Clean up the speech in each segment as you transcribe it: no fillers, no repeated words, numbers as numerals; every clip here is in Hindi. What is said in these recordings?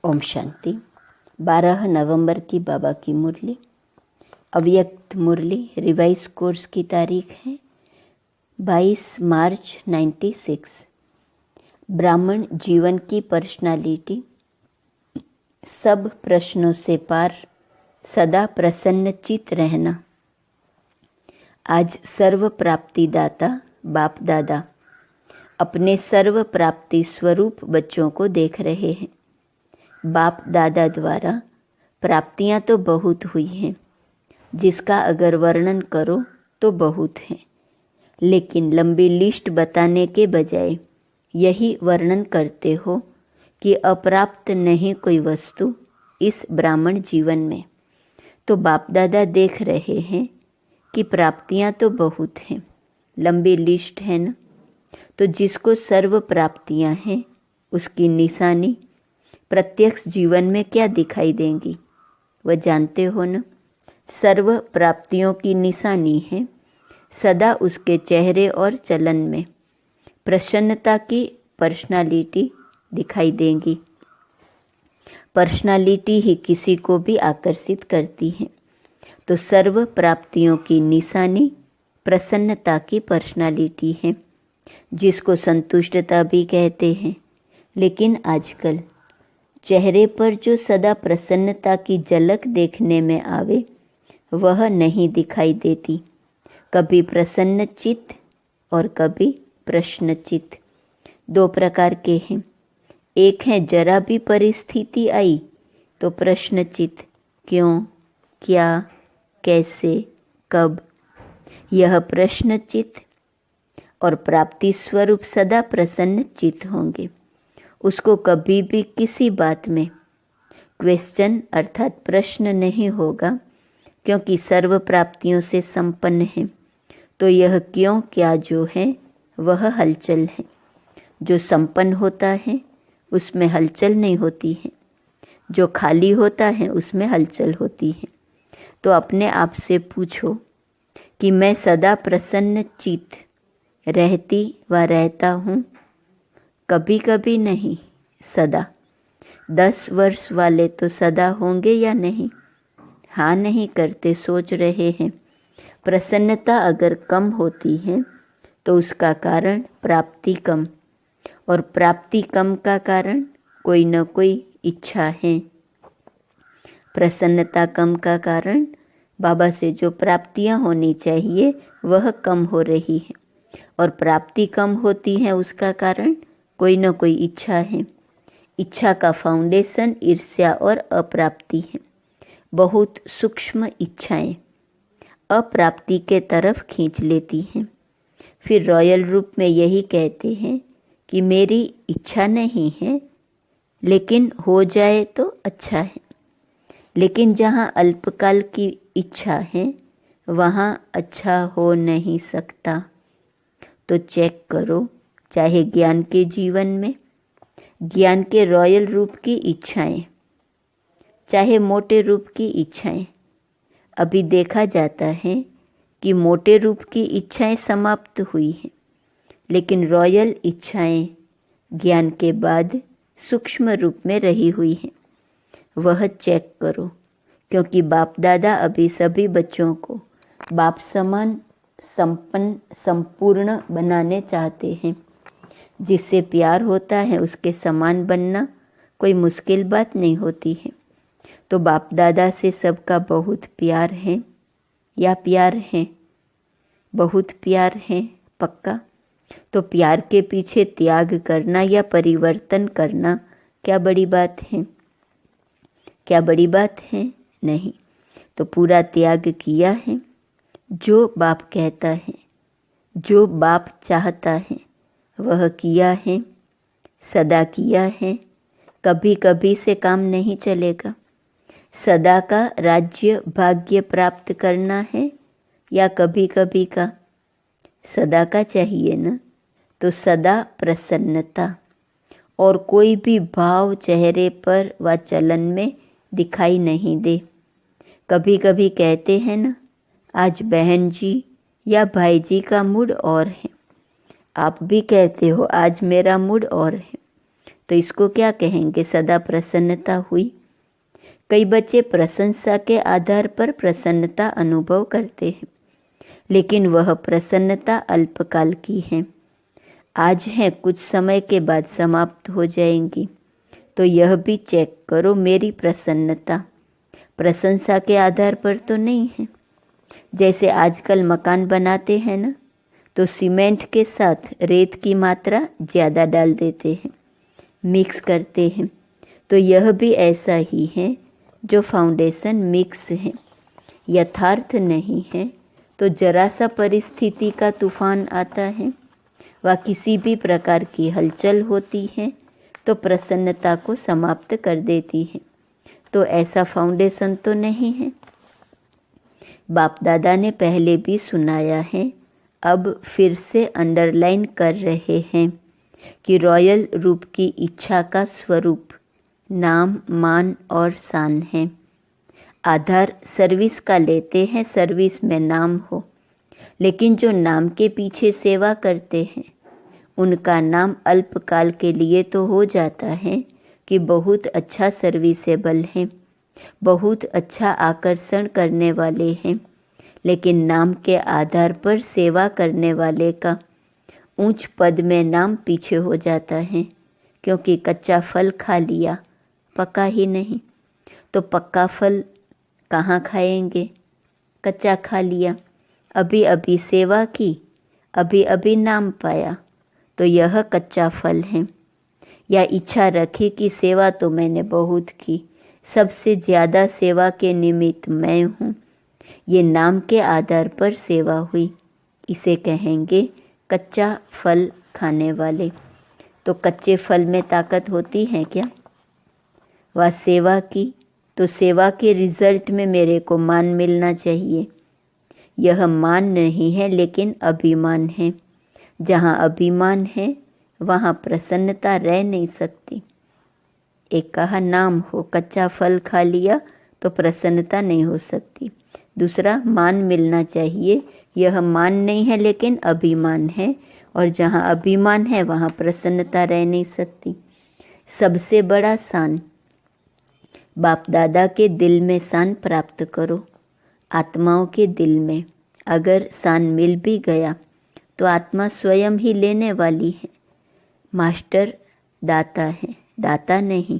ओम शांति। 12 नवंबर की बाबा की मुरली, अव्यक्त मुरली, रिवाइज कोर्स की तारीख है 22 मार्च 96। ब्राह्मण जीवन की पर्सनालिटी, सब प्रश्नों से पार, सदा प्रसन्नचित रहना। आज सर्व प्राप्ति दाता बाप दादा अपने सर्व प्राप्ति स्वरूप बच्चों को देख रहे हैं। बाप दादा द्वारा प्राप्तियां तो बहुत हुई हैं, जिसका अगर वर्णन करो तो बहुत है, लेकिन लंबी लिस्ट बताने के बजाय यही वर्णन करते हो कि अप्राप्त नहीं कोई वस्तु इस ब्राह्मण जीवन में। तो बाप दादा देख रहे हैं कि प्राप्तियां तो बहुत हैं, लंबी लिस्ट है ना। तो जिसको सर्व प्राप्तियां हैं उसकी निशानी प्रत्यक्ष जीवन में क्या दिखाई देंगी वह जानते हो ना। सर्व प्राप्तियों की निशानी है सदा उसके चेहरे और चलन में प्रसन्नता की पर्सनालिटी दिखाई देंगी। पर्सनालिटी ही किसी को भी आकर्षित करती है। तो सर्व प्राप्तियों की निशानी प्रसन्नता की पर्सनालिटी है, जिसको संतुष्टता भी कहते हैं। लेकिन आजकल चेहरे पर जो सदा प्रसन्नता की झलक देखने में आवे वह नहीं दिखाई देती। कभी प्रसन्नचित्त और कभी प्रश्नचित्त, दो प्रकार के हैं। एक है जरा भी परिस्थिति आई तो प्रश्नचित्त, क्यों, क्या, कैसे, कब, यह प्रश्नचित्त। और प्राप्ति स्वरूप सदा प्रसन्नचित्त होंगे। उसको कभी भी किसी बात में क्वेश्चन अर्थात प्रश्न नहीं होगा, क्योंकि सर्व प्राप्तियों से संपन्न है। तो यह क्यों क्या जो है वह हलचल है। जो संपन्न होता है उसमें हलचल नहीं होती है, जो खाली होता है उसमें हलचल होती है। तो अपने आप से पूछो कि मैं सदा प्रसन्न चित्त रहती व रहता हूँ? कभी कभी नहीं, सदा। 10 वर्ष वाले तो सदा होंगे या नहीं? हाँ नहीं करते, सोच रहे हैं। प्रसन्नता अगर कम होती है तो उसका कारण प्राप्ति कम, और प्राप्ति कम का कारण कोई न कोई इच्छा है। प्रसन्नता कम का कारण बाबा से जो प्राप्तियां होनी चाहिए वह कम हो रही है, और प्राप्ति कम होती है उसका कारण कोई न कोई इच्छा है। इच्छा का फाउंडेशन ईर्ष्या और अप्राप्ति है। बहुत सूक्ष्म इच्छाएं अप्राप्ति के तरफ खींच लेती हैं। फिर रॉयल रूप में यही कहते हैं कि मेरी इच्छा नहीं है, लेकिन हो जाए तो अच्छा है। लेकिन जहाँ अल्पकाल की इच्छा है वहाँ अच्छा हो नहीं सकता। तो चेक करो, चाहे ज्ञान के जीवन में, ज्ञान के रॉयल रूप की इच्छाएं, चाहे मोटे रूप की इच्छाएं। अभी देखा जाता है कि मोटे रूप की इच्छाएं समाप्त हुई हैं, लेकिन रॉयल इच्छाएं ज्ञान के बाद सूक्ष्म रूप में रही हुई हैं। वह चेक करो, क्योंकि बाप दादा अभी सभी बच्चों को बाप समान संपन्न संपूर्ण बनाने चाहते हैं। जिससे प्यार होता है उसके समान बनना कोई मुश्किल बात नहीं होती है। तो बाप दादा से सबका बहुत प्यार है या प्यार है? बहुत प्यार है, पक्का। तो प्यार के पीछे त्याग करना या परिवर्तन करना क्या बड़ी बात है? क्या बड़ी बात है? नहीं। तो पूरा त्याग किया है। जो बाप कहता है, जो बाप चाहता है वह किया है, सदा किया है। कभी कभी से काम नहीं चलेगा। सदा का राज्य भाग्य प्राप्त करना है या कभी कभी का? सदा का चाहिए ना। तो सदा प्रसन्नता और कोई भी भाव चेहरे पर व चलन में दिखाई नहीं दे। कभी कभी कहते हैं ना, आज बहन जी या भाई जी का मूड और है। आप भी कहते हो आज मेरा मूड और है। तो इसको क्या कहेंगे? सदा प्रसन्नता हुई। कई बच्चे प्रशंसा के आधार पर प्रसन्नता अनुभव करते हैं, लेकिन वह प्रसन्नता अल्पकाल की है, आज है, कुछ समय के बाद समाप्त हो जाएंगी। तो यह भी चेक करो, मेरी प्रसन्नता प्रशंसा के आधार पर तो नहीं है। जैसे आजकल मकान बनाते हैं ना, तो सीमेंट के साथ रेत की मात्रा ज़्यादा डाल देते हैं, मिक्स करते हैं। तो यह भी ऐसा ही है, जो फाउंडेशन मिक्स है, यथार्थ नहीं है, तो जरा सा परिस्थिति का तूफान आता है व किसी भी प्रकार की हलचल होती है तो प्रसन्नता को समाप्त कर देती है। तो ऐसा फाउंडेशन तो नहीं है। बाप दादा ने पहले भी सुनाया है, अब फिर से अंडरलाइन कर रहे हैं कि रॉयल रूप की इच्छा का स्वरूप नाम, मान और शान है। आधार सर्विस का लेते हैं, सर्विस में नाम हो, लेकिन जो नाम के पीछे सेवा करते हैं उनका नाम अल्पकाल के लिए तो हो जाता है कि बहुत अच्छा सर्विसेबल है, बहुत अच्छा आकर्षण करने वाले हैं, लेकिन नाम के आधार पर सेवा करने वाले का ऊंच पद में नाम पीछे हो जाता है, क्योंकि कच्चा फल खा लिया, पका ही नहीं। तो पक्का फल कहाँ खाएंगे? कच्चा खा लिया, अभी अभी सेवा की, अभी अभी नाम पाया, तो यह कच्चा फल है। या इच्छा रखे कि सेवा तो मैंने बहुत की, सबसे ज़्यादा सेवा के निमित्त मैं हूँ, ये नाम के आधार पर सेवा हुई, इसे कहेंगे कच्चा फल खाने वाले। तो कच्चे फल में ताकत होती है क्या? वह सेवा की, तो सेवा के रिजल्ट में मेरे को मान मिलना चाहिए। यह मान नहीं है, लेकिन अभिमान है। जहाँ अभिमान है वहाँ प्रसन्नता रह नहीं सकती। एक कहा नाम हो, कच्चा फल खा लिया तो प्रसन्नता नहीं हो सकती। दूसरा मान मिलना चाहिए, यह मान नहीं है लेकिन अभिमान है, और जहाँ अभिमान है वहाँ प्रसन्नता रह नहीं सकती। सबसे बड़ा शान, बाप दादा के दिल में शान प्राप्त करो। आत्माओं के दिल में अगर शान मिल भी गया तो आत्मा स्वयं ही लेने वाली है। मास्टर दाता है, दाता नहीं।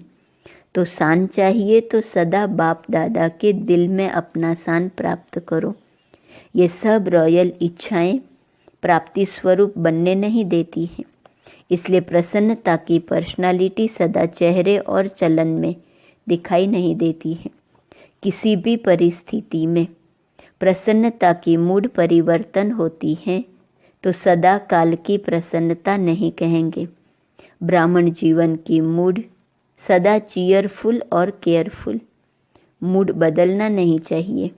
तो शान चाहिए तो सदा बाप दादा के दिल में अपना शान प्राप्त करो। ये सब रॉयल इच्छाएं प्राप्ति स्वरूप बनने नहीं देती हैं, इसलिए प्रसन्नता की पर्सनालिटी सदा चेहरे और चलन में दिखाई नहीं देती है। किसी भी परिस्थिति में प्रसन्नता की मूड परिवर्तन होती है तो सदा काल की प्रसन्नता नहीं कहेंगे। ब्राह्मण जीवन की मूड सदा चीयरफुल और केयरफुल, मूड बदलना नहीं चाहिए।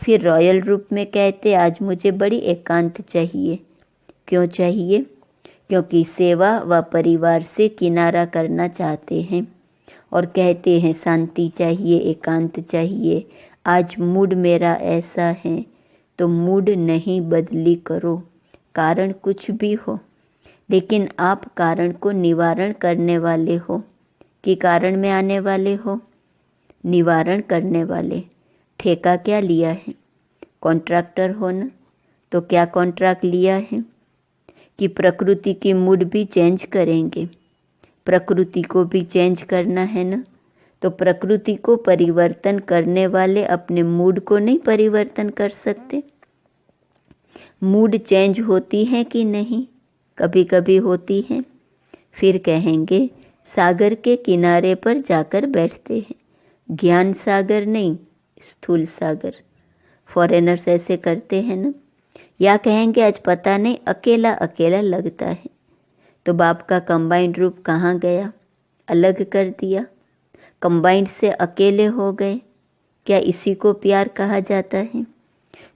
फिर रॉयल रूप में कहते आज मुझे बड़ी एकांत चाहिए। क्यों चाहिए? क्योंकि सेवा व परिवार से किनारा करना चाहते हैं और कहते हैं शांति चाहिए, एकांत चाहिए। आज मूड मेरा ऐसा है, तो मूड नहीं बदली करो, कारण कुछ भी हो, लेकिन आप कारण को निवारण करने वाले हो कि कारण में आने वाले हो? निवारण करने वाले। ठेका क्या लिया है? कॉन्ट्रैक्टर हो ना, तो क्या कॉन्ट्रैक्ट लिया है कि प्रकृति की मूड भी चेंज करेंगे। प्रकृति को भी चेंज करना है ना, तो प्रकृति को परिवर्तन करने वाले अपने मूड को नहीं परिवर्तन कर सकते। मूड चेंज होती है कि नहीं? कभी कभी होती है। फिर कहेंगे सागर के किनारे पर जाकर बैठते हैं, ज्ञान सागर नहीं, स्थूल सागर। फॉरेनर्स ऐसे करते हैं ना। या कहेंगे आज पता नहीं अकेला अकेला लगता है, तो बाप का कंबाइंड रूप कहाँ गया? अलग कर दिया, कंबाइंड से अकेले हो गए। क्या इसी को प्यार कहा जाता है?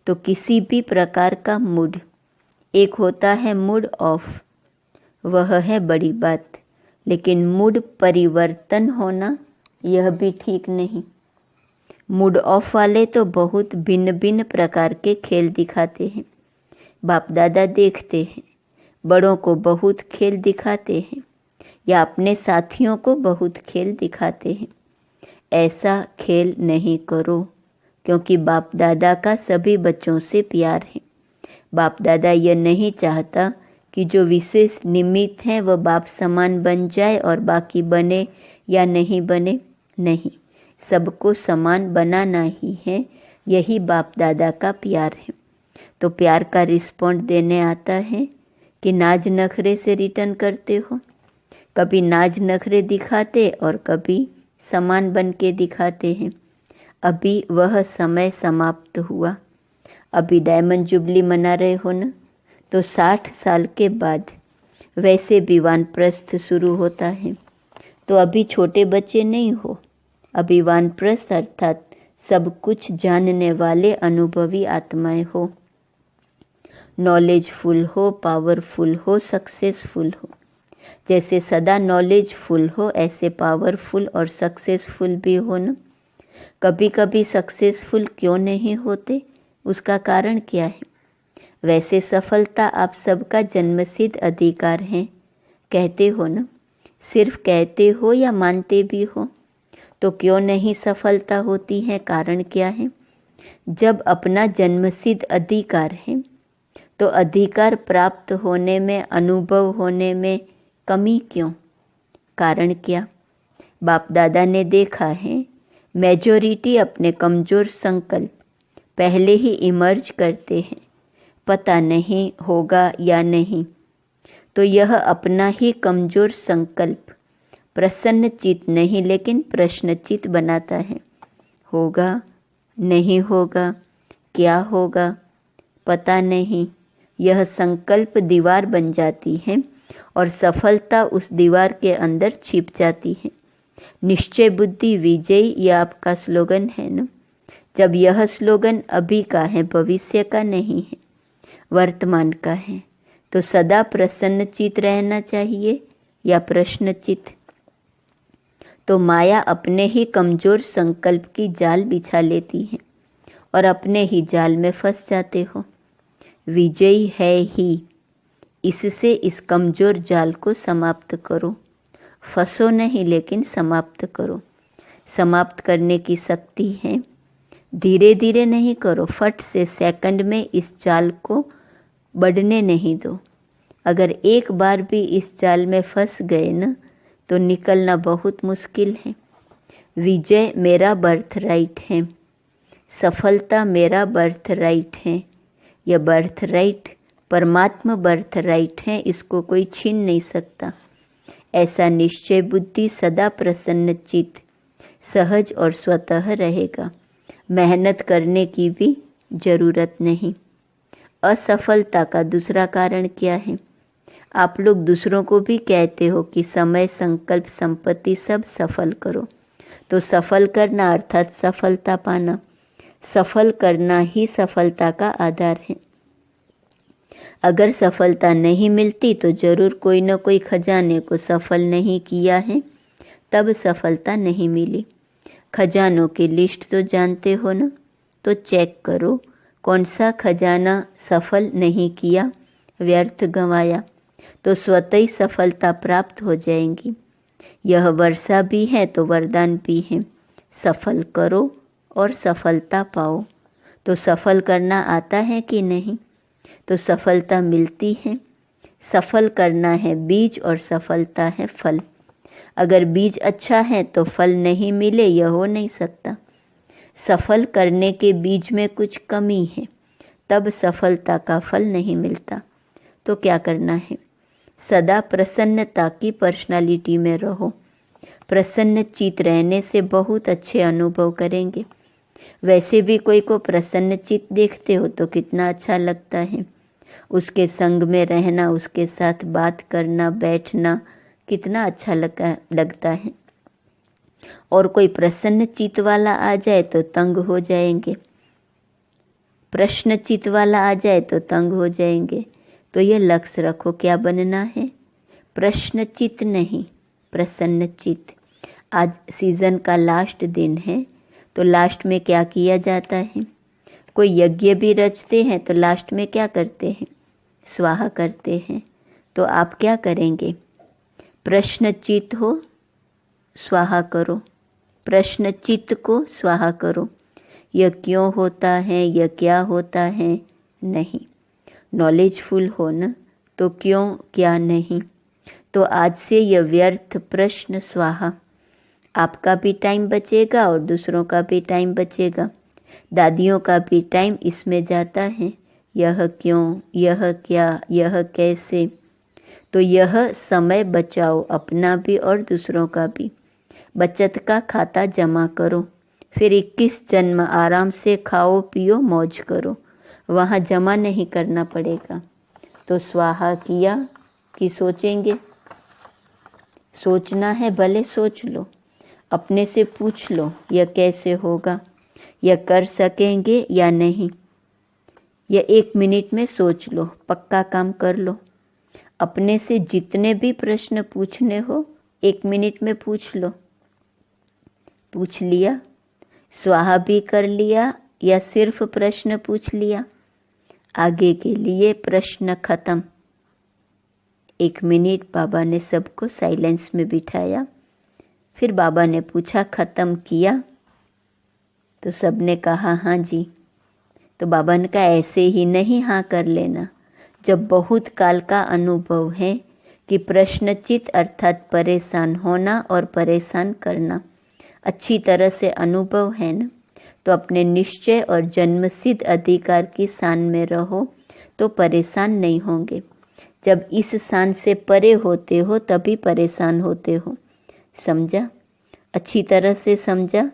तो किसी भी प्रकार का मूड, एक होता है मूड ऑफ, वह है बड़ी बात, लेकिन मूड परिवर्तन होना यह भी ठीक नहीं। मूड ऑफ वाले तो बहुत भिन्न भिन्न प्रकार के खेल दिखाते हैं। बाप दादा देखते हैं, बड़ों को बहुत खेल दिखाते हैं या अपने साथियों को बहुत खेल दिखाते हैं। ऐसा खेल नहीं करो, क्योंकि बाप दादा का सभी बच्चों से प्यार है। बाप दादा यह नहीं चाहता कि जो विशेष निमित्त हैं वह बाप समान बन जाए और बाकी बने या नहीं बने। नहीं, सबको समान बनाना ही है, यही बाप दादा का प्यार है। तो प्यार का रिस्पॉन्ड देने आता है कि नाज नखरे से रिटर्न करते हो। कभी नाज नखरे दिखाते और कभी समान बन के दिखाते हैं। अभी वह समय समाप्त हुआ। अभी डायमंड जुबली मना रहे हो ना, तो 60 साल के बाद वैसे भी वानप्रस्थ शुरू होता है। तो अभी छोटे बच्चे नहीं हो, अभी वानप्रस्थ अर्थात सब कुछ जानने वाले अनुभवी आत्माएं हो। नॉलेजफुल हो, पावरफुल हो, सक्सेसफुल हो। जैसे सदा नॉलेजफुल हो ऐसे पावरफुल और सक्सेसफुल भी हो ना। कभी कभी सक्सेसफुल क्यों नहीं होते, उसका कारण क्या है? वैसे सफलता आप सबका जन्मसिद्ध अधिकार है, कहते हो ना। सिर्फ कहते हो या मानते भी हो? तो क्यों नहीं सफलता होती है, कारण क्या है? जब अपना जन्मसिद्ध अधिकार है तो अधिकार प्राप्त होने में, अनुभव होने में कमी क्यों? कारण क्या? बाप दादा ने देखा है मेजॉरिटी अपने कमज़ोर संकल्प पहले ही इमर्ज करते हैं, पता नहीं होगा या नहीं। तो यह अपना ही कमज़ोर संकल्प प्रसन्न चित्त नहीं लेकिन प्रश्न चित्त बनाता है। होगा, नहीं होगा, क्या होगा, पता नहीं। यह संकल्प दीवार बन जाती है और सफलता उस दीवार के अंदर छिप जाती है। निश्चय बुद्धि विजयी, यह आपका स्लोगन है ना। जब यह स्लोगन अभी का है, भविष्य का नहीं है, वर्तमान का है, तो सदा प्रसन्न चित्त रहना चाहिए या प्रश्न चित्त? तो माया अपने ही कमज़ोर संकल्प की जाल बिछा लेती है और अपने ही जाल में फंस जाते हो। विजयी है ही, इससे इस कमज़ोर जाल को समाप्त करो। फंसो नहीं लेकिन समाप्त करो। समाप्त करने की शक्ति है। धीरे धीरे नहीं करो, फट से सेकंड में इस जाल को बढ़ने नहीं दो। अगर एक बार भी इस जाल में फंस गए ना तो निकलना बहुत मुश्किल है। विजय मेरा बर्थ राइट है, सफलता मेरा बर्थ राइट है। यह बर्थ राइट परमात्मा बर्थ राइट है, इसको कोई छीन नहीं सकता। ऐसा निश्चय बुद्धि सदा प्रसन्न चित्त सहज और स्वतः रहेगा। मेहनत करने की भी जरूरत नहीं। असफलता का दूसरा कारण क्या है? आप लोग दूसरों को भी कहते हो कि समय, संकल्प, संपत्ति सब सफल करो। तो सफल करना अर्थात सफलता पाना। सफल करना ही सफलता का आधार है। अगर सफलता नहीं मिलती तो जरूर कोई न कोई खजाने को सफल नहीं किया है, तब सफलता नहीं मिली। खजानों की लिस्ट तो जानते हो ना, तो चेक करो कौन सा खजाना सफल नहीं किया, व्यर्थ गंवाया, तो स्वतः ही सफलता प्राप्त हो जाएंगी। यह वर्षा भी है तो वरदान भी है। सफल करो और सफलता पाओ। तो सफल करना आता है कि नहीं? तो सफलता मिलती है। सफल करना है बीज और सफलता है फल। अगर बीज अच्छा है तो फल नहीं मिले, यह हो नहीं सकता। सफल करने के बीज में कुछ कमी है, तब सफलता का फल नहीं मिलता। तो क्या करना है? सदा प्रसन्नता की पर्सनालिटी में रहो। प्रसन्न चित्त रहने से बहुत अच्छे अनुभव करेंगे। वैसे भी कोई को प्रसन्न चित्त देखते हो तो कितना अच्छा लगता है। उसके संग में रहना, उसके साथ बात करना, बैठना कितना अच्छा लगता है। और कोई प्रसन्न चित्त वाला आ जाए तो तंग हो जाएंगे, प्रश्न चित्त वाला आ जाए तो तंग हो जाएंगे। तो ये लक्ष्य रखो, क्या बनना है? प्रश्न चित्त नहीं, प्रसन्न चित्त। आज सीजन का लास्ट दिन है, तो लास्ट में क्या किया जाता है? कोई यज्ञ भी रचते हैं तो लास्ट में क्या करते हैं? स्वाहा करते हैं। तो आप क्या करेंगे? प्रश्नचित हो स्वाहा करो, प्रश्नचित को स्वाहा करो। यह क्यों होता है, यह क्या होता है, नहीं। नॉलेजफुल हो न तो क्यों क्या नहीं। तो आज से यह व्यर्थ प्रश्न स्वाहा। आपका भी टाइम बचेगा और दूसरों का भी टाइम बचेगा। दादियों का भी टाइम इसमें जाता है, यह क्यों, यह क्या, यह कैसे। तो यह समय बचाओ, अपना भी और दूसरों का भी। बचत का खाता जमा करो, फिर 21 जन्म आराम से खाओ पियो मौज करो, वहाँ जमा नहीं करना पड़ेगा। तो स्वाहा किया कि सोचेंगे? सोचना है भले सोच लो, अपने से पूछ लो यह कैसे होगा, यह कर सकेंगे या नहीं। यह 1 मिनट में सोच लो, पक्का काम कर लो। अपने से जितने भी प्रश्न पूछने हो 1 मिनट में पूछ लो। पूछ लिया, स्वाहा भी कर लिया या सिर्फ प्रश्न पूछ लिया? आगे के लिए प्रश्न खत्म। 1 मिनट बाबा ने सबको साइलेंस में बिठाया। फिर बाबा ने पूछा खत्म किया? तो सबने कहा हाँ जी। तो बाबा ने कहा ऐसे ही नहीं हाँ कर लेना। जब बहुत काल का अनुभव है कि प्रश्नचित अर्थात परेशान होना और परेशान करना अच्छी तरह से अनुभव है न, तो अपने निश्चय और जन्मसिद्ध अधिकार की शान में रहो तो परेशान नहीं होंगे। जब इस शान से परे होते हो तभी परेशान होते हो। समझा? अच्छी तरह से समझा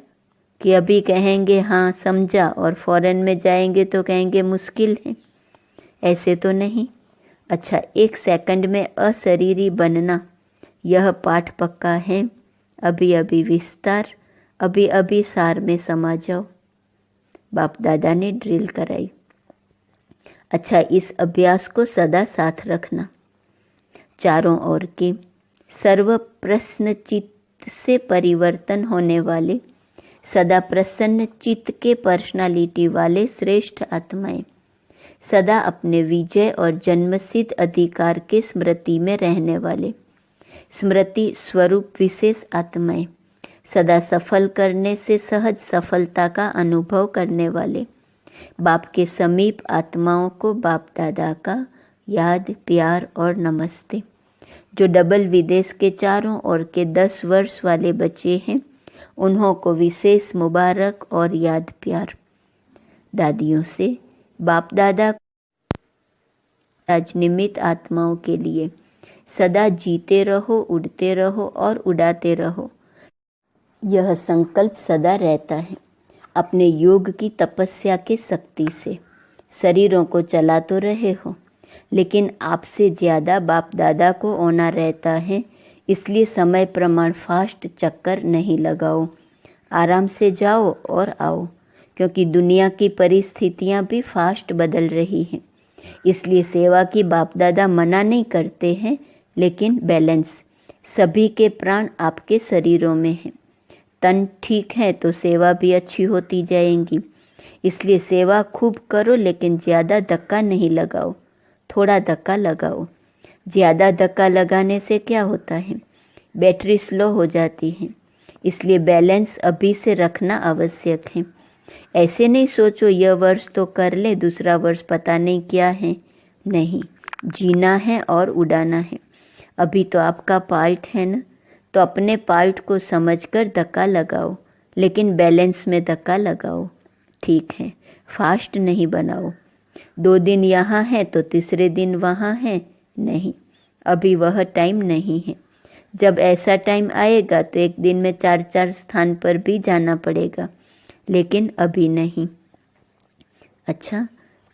कि अभी कहेंगे हाँ समझा और फॉरेन में जाएंगे तो कहेंगे मुश्किल है, ऐसे तो नहीं। अच्छा, 1 सेकंड में अशरीरी बनना, यह पाठ पक्का है। अभी अभी विस्तार, अभी अभी सार में समा जाओ। बाप दादा ने ड्रिल कराई। अच्छा, इस अभ्यास को सदा साथ रखना। चारों ओर के सर्व प्रश्न चित्त से परिवर्तन होने वाले, सदा प्रसन्न चित्त के पर्सनालिटी वाले श्रेष्ठ आत्माएं, सदा अपने विजय और जन्मसिद्ध अधिकार के स्मृति में रहने वाले, स्मृति स्वरूप विशेष आत्माएं, सदा सफल करने से सहज सफलता का अनुभव करने वाले, बाप के समीप आत्माओं को बाप दादा का याद प्यार और नमस्ते। जो डबल विदेश के चारों ओर के 10 वर्ष वाले बच्चे हैं उन्हों को विशेष मुबारक और याद प्यार। दादियों से बाप दादा आज निमित्त आत्माओं के लिए सदा जीते रहो, उड़ते रहो और उड़ाते रहो, यह संकल्प सदा रहता है। अपने योग की तपस्या के शक्ति से शरीरों को चला तो रहे हो, लेकिन आपसे ज़्यादा बाप दादा को होना रहता है। इसलिए समय प्रमाण फास्ट चक्कर नहीं लगाओ, आराम से जाओ और आओ, क्योंकि दुनिया की परिस्थितियां भी फास्ट बदल रही हैं। इसलिए सेवा की बाप दादा मना नहीं करते हैं, लेकिन बैलेंस। सभी के प्राण आपके शरीरों में हैं। तन ठीक है तो सेवा भी अच्छी होती जाएंगी। इसलिए सेवा खूब करो, लेकिन ज़्यादा धक्का नहीं लगाओ, थोड़ा धक्का लगाओ। ज़्यादा धक्का लगाने से क्या होता है? बैटरी स्लो हो जाती है। इसलिए बैलेंस अभी से रखना आवश्यक है। ऐसे नहीं सोचो यह वर्ष तो कर ले, दूसरा वर्ष पता नहीं क्या है। नहीं, जीना है और उड़ाना है। अभी तो आपका पार्ट है ना, तो अपने पार्ट को समझकर धक्का लगाओ, लेकिन बैलेंस में धक्का लगाओ। ठीक है, फास्ट नहीं बनाओ। 2 दिन यहाँ है तो तीसरे दिन वहाँ है, नहीं, अभी वह टाइम नहीं है। जब ऐसा टाइम आएगा तो एक दिन में 4-4 स्थान पर भी जाना पड़ेगा, लेकिन अभी नहीं। अच्छा,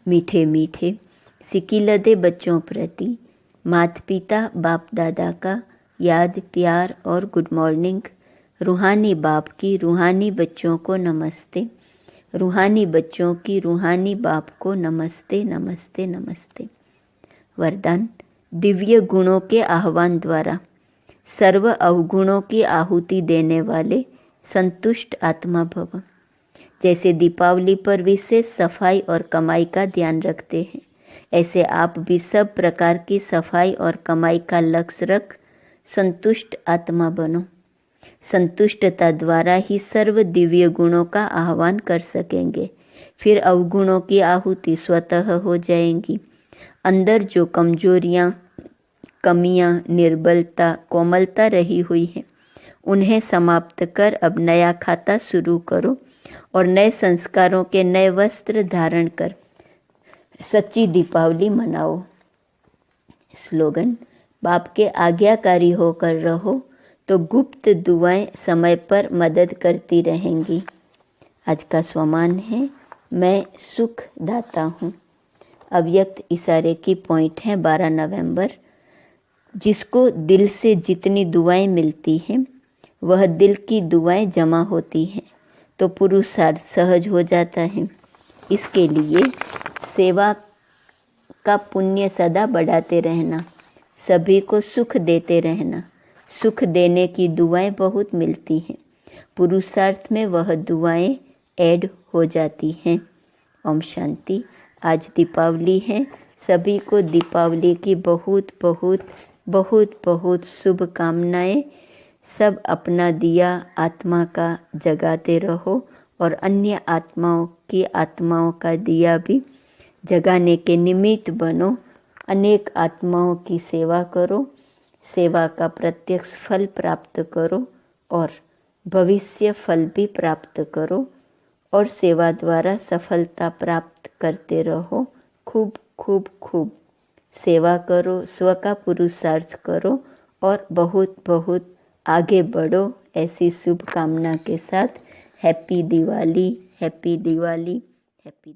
मीठे मीठे सिकिलदे बच्चों प्रति माता पिता बाप दादा का याद प्यार और गुड मॉर्निंग। रूहानी बाप की रूहानी बच्चों को नमस्ते, रूहानी बच्चों की रूहानी बाप को नमस्ते नमस्ते नमस्ते। वरदान, दिव्य गुणों के आह्वान द्वारा सर्व अवगुणों की आहुति देने वाले संतुष्ट आत्मा भव। जैसे दीपावली पर विशेष सफाई और कमाई का ध्यान रखते हैं, ऐसे आप भी सब प्रकार की सफाई और कमाई का लक्ष्य रख संतुष्ट आत्मा बनो। संतुष्टता द्वारा ही सर्व दिव्य गुणों का आह्वान कर सकेंगे। फिर अवगुणों की आहुति स्वतः हो जाएंगी। अंदर जो कमजोरियां, कमियां, निर्बलता, कोमलता रही हुई है, उन्हें समाप्त कर अब नया खाता शुरू करो और नए संस्कारों के नए वस्त्र धारण कर सच्ची दीपावली मनाओ। स्लोगन: बाप के आज्ञाकारी होकर रहो तो गुप्त दुआएं समय पर मदद करती रहेंगी। आज का स्वमान है, मैं सुख दाता हूँ। अव्यक्त इशारे की पॉइंट है 12 नवंबर। जिसको दिल से जितनी दुआएं मिलती हैं, वह दिल की दुआएं जमा होती हैं तो पुरुषार्थ सहज हो जाता है। इसके लिए सेवा का पुण्य सदा बढ़ाते रहना, सभी को सुख देते रहना। सुख देने की दुआएं बहुत मिलती हैं, पुरुषार्थ में वह दुआएं ऐड हो जाती हैं। ओम शांति। आज दीपावली है, सभी को दीपावली की बहुत बहुत बहुत बहुत शुभकामनाएं। सब अपना दिया आत्मा का जगाते रहो और अन्य आत्माओं का दिया भी जगाने के निमित्त बनो। अनेक आत्माओं की सेवा करो, सेवा का प्रत्यक्ष फल प्राप्त करो और भविष्य फल भी प्राप्त करो और सेवा द्वारा सफलता प्राप्त करते रहो। खूब खूब खूब सेवा करो, स्व का पुरुषार्थ करो और बहुत बहुत आगे बढ़ो। ऐसी शुभकामना के साथ happy Diwali, happy Diwali, happy